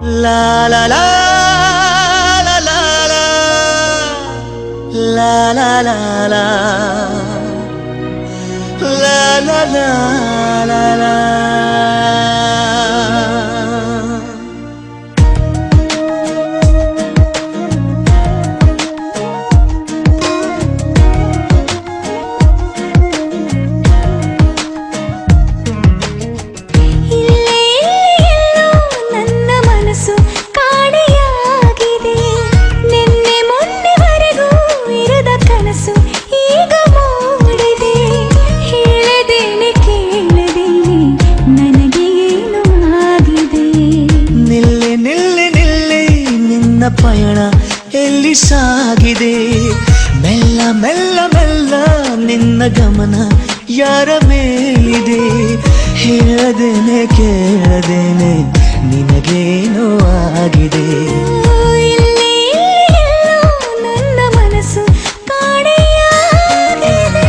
ಲಾ ಲಾ ಲಾ ಲಾ ಲಾ ಲಾ ಲಾ ಲಾ ಲಾ ಲಾ ಲಾ ಲಾ ಲಾ ಲಾ. ಪಯಣ ಎಲ್ಲಿ ಸಾಗಿದೆ ಮೆಲ್ಲ ಮೆಲ್ಲ ಮೆಲ್ಲ ನಿನ್ನ ಗಮನ ಯಾರ ಮೇಲಿದೆ ಹೇಳದೇನೆ ಕೇಳದೇನೆ ನಿನಗೇನೋ ಆಗಿದೆ. ನನ್ನ ಮನಸ್ಸು ಕಾಣೆಯಾಗಿದೆ.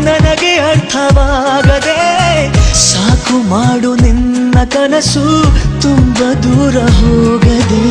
ನನಗೆ ಅರ್ಥವಾಗದೆ ಸಾಕು ಮಾಡು ನಿನ್ನ ಕನಸು ತುಂಬ ದೂರ ಹೋಗದೆ.